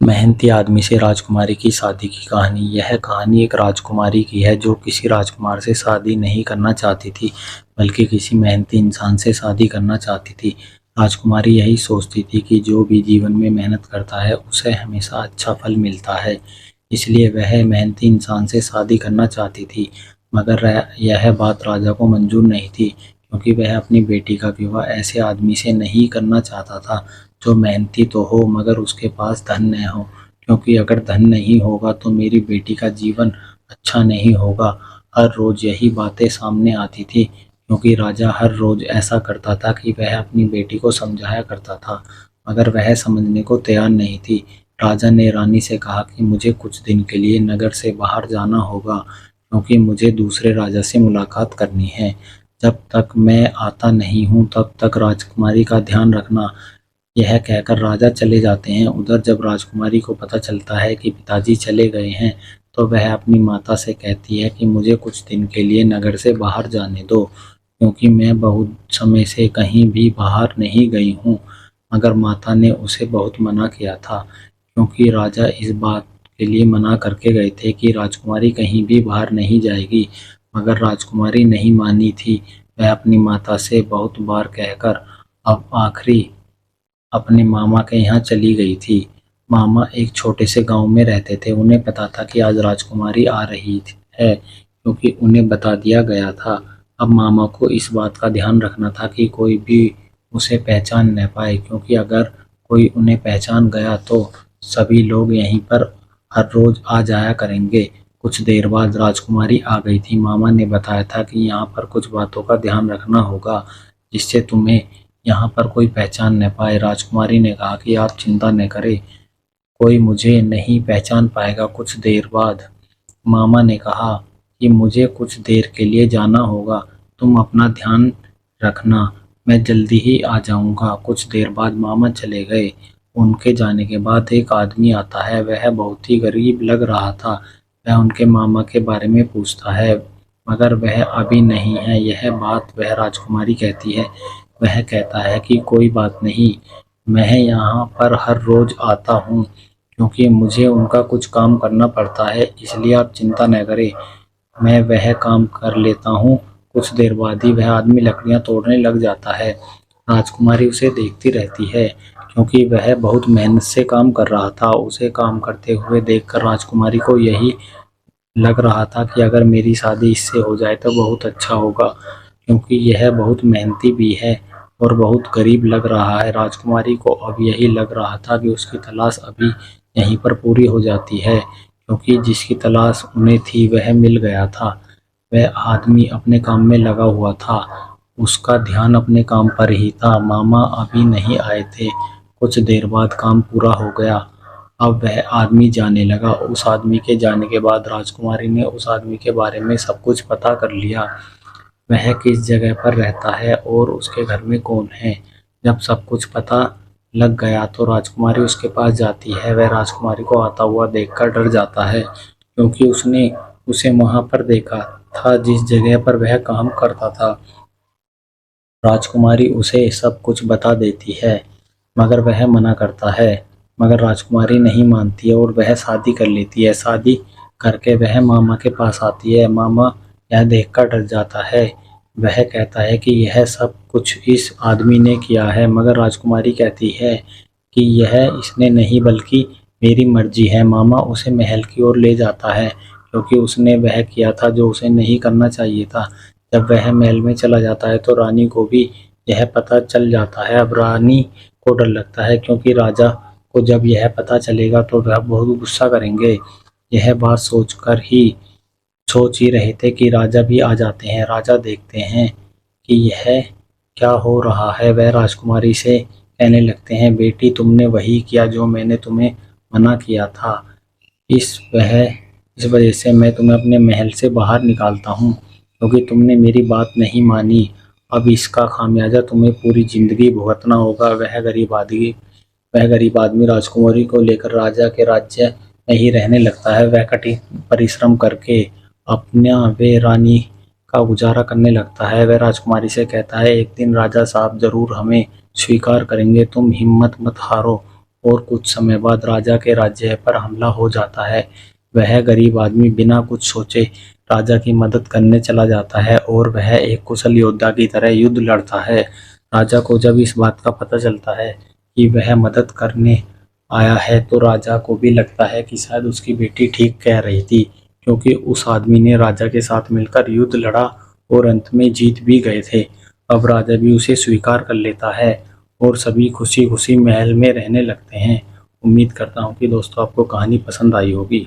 मेहनती आदमी से राजकुमारी की शादी की कहानी। यह कहानी एक राजकुमारी की है जो किसी राजकुमार से शादी नहीं करना चाहती थी, बल्कि किसी मेहनती इंसान से शादी करना चाहती थी। राजकुमारी यही सोचती थी कि जो भी जीवन में मेहनत करता है उसे हमेशा अच्छा फल मिलता है, इसलिए वह मेहनती इंसान से शादी करना चाहती थी। मगर यह बात राजा को मंजूर नहीं थी, क्योंकि वह अपनी बेटी का विवाह ऐसे आदमी से नहीं करना चाहता था जो मेहनती तो हो मगर उसके पास धन न हो, क्योंकि अगर धन नहीं होगा तो मेरी बेटी का जीवन अच्छा नहीं होगा। हर रोज यही बातें सामने आती थी, क्योंकि राजा हर रोज ऐसा करता था कि वह अपनी बेटी को समझाया करता था, मगर वह समझने को तैयार नहीं थी। राजा ने रानी से कहा कि मुझे कुछ दिन के लिए नगर से बाहर जाना होगा, क्योंकि मुझे दूसरे राजा से मुलाकात करनी है। जब तक मैं आता नहीं हूँ तब तक राजकुमारी का ध्यान रखना। यह कहकर राजा चले जाते हैं। उधर जब राजकुमारी को पता चलता है कि पिताजी चले गए हैं, तो वह अपनी माता से कहती है कि मुझे कुछ दिन के लिए नगर से बाहर जाने दो, क्योंकि मैं बहुत समय से कहीं भी बाहर नहीं गई हूँ। मगर माता ने उसे बहुत मना किया था, क्योंकि राजा इस बात के लिए मना करके गए थे कि राजकुमारी कहीं भी बाहर नहीं जाएगी। मगर राजकुमारी नहीं मानी थी। वह अपनी माता से बहुत बार कहकर अब आखिरी अपने मामा के यहाँ चली गई थी। मामा एक छोटे से गांव में रहते थे। उन्हें पता था कि आज राजकुमारी आ रही है, क्योंकि उन्हें बता दिया गया था। अब मामा को इस बात का ध्यान रखना था कि कोई भी उसे पहचान न पाए, क्योंकि अगर कोई उन्हें पहचान गया तो सभी लोग यहीं पर हर रोज आ जाया करेंगे। कुछ देर बाद राजकुमारी आ गई थी। मामा ने बताया था कि यहाँ पर कुछ बातों का ध्यान रखना होगा, जिससे तुम्हें यहाँ पर कोई पहचान न पाए। राजकुमारी ने कहा कि आप चिंता न करें, कोई मुझे नहीं पहचान पाएगा। कुछ देर बाद मामा ने कहा कि मुझे कुछ देर के लिए जाना होगा, तुम अपना ध्यान रखना, मैं जल्दी ही आ जाऊंगा। कुछ देर बाद मामा चले गए। उनके जाने के बाद एक आदमी आता है। वह बहुत ही गरीब लग रहा था। वह उनके मामा के बारे में पूछता है, मगर वह अभी नहीं है। यह बात वह राजकुमारी कहती है। वह कहता है कि कोई बात नहीं, मैं यहाँ पर हर रोज आता हूँ, क्योंकि मुझे उनका कुछ काम करना पड़ता है, इसलिए आप चिंता न करें, मैं वह काम कर लेता हूँ। कुछ देर बाद ही वह आदमी लकड़ियाँ तोड़ने लग जाता है। राजकुमारी उसे देखती रहती है, क्योंकि वह बहुत मेहनत से काम कर रहा था। उसे काम करते हुए देखकर राजकुमारी को यही लग रहा था कि अगर मेरी शादी इससे हो जाए तो बहुत अच्छा होगा, क्योंकि यह बहुत मेहनती भी है और बहुत गरीब लग रहा है। राजकुमारी को अब यही लग रहा था कि उसकी तलाश अभी यहीं पर पूरी हो जाती है, क्योंकि जिसकी तलाश उन्हें थी वह मिल गया था। वह आदमी अपने काम में लगा हुआ था, उसका ध्यान अपने काम पर ही था। मामा अभी नहीं आए थे। कुछ देर बाद काम पूरा हो गया। अब वह आदमी जाने लगा। उस आदमी के जाने के बाद राजकुमारी ने उस आदमी के बारे में सब कुछ पता कर लिया, वह किस जगह पर रहता है और उसके घर में कौन है। जब सब कुछ पता लग गया तो राजकुमारी उसके पास जाती है। वह राजकुमारी को आता हुआ देखकर डर जाता है, क्योंकि उसने उसे वहां पर देखा था जिस जगह पर वह काम करता था। राजकुमारी उसे सब कुछ बता देती है, मगर वह मना करता है। मगर राजकुमारी नहीं मानती है और वह शादी कर लेती है। शादी करके वह मामा के पास आती है। मामा यह देखकर डर जाता है। वह कहता है कि यह सब कुछ इस आदमी ने किया है, मगर राजकुमारी कहती है कि यह इसने नहीं बल्कि मेरी मर्जी है। मामा उसे महल की ओर ले जाता है, क्योंकि उसने वह किया था जो उसे नहीं करना चाहिए था। जब वह महल में चला जाता है तो रानी को भी यह पता चल जाता है। अब रानी को डर लगता है, क्योंकि राजा को जब यह पता चलेगा तो वह बहुत गुस्सा करेंगे। यह बात सोच ही रहे थे कि राजा भी आ जाते हैं। राजा देखते हैं कि यह क्या हो रहा है। वह राजकुमारी से कहने लगते हैं, बेटी तुमने वही किया जो मैंने तुम्हें मना किया था। इस वह इस वजह से मैं तुम्हें अपने महल से बाहर निकालता हूँ, क्योंकि तुमने मेरी बात नहीं मानी। अब इसका खामियाजा तुम्हें पूरी जिंदगी भुगतना होगा। वह गरीब आदमी राजकुमारी को लेकर राजा के राज्य में ही रहने लगता है। वह कठिन परिश्रम करके अपना वे रानी का गुजारा करने लगता है। वह राजकुमारी से कहता है, एक दिन राजा साहब जरूर हमें स्वीकार करेंगे, तुम हिम्मत मत हारो और कुछ समय बाद राजा के राज्य पर हमला हो जाता है। वह गरीब आदमी बिना कुछ सोचे राजा की मदद करने चला जाता है और वह एक कुशल योद्धा की तरह युद्ध लड़ता है। राजा को जब इस बात का पता चलता है कि वह मदद करने आया है तो राजा को भी लगता है कि शायद उसकी बेटी ठीक कह रही थी, क्योंकि उस आदमी ने राजा के साथ मिलकर युद्ध लड़ा और अंत में जीत भी गए थे। अब राजा भी उसे स्वीकार कर लेता है और सभी खुशी खुशी महल में रहने लगते हैं। उम्मीद करता हूँ कि दोस्तों आपको कहानी पसंद आई होगी।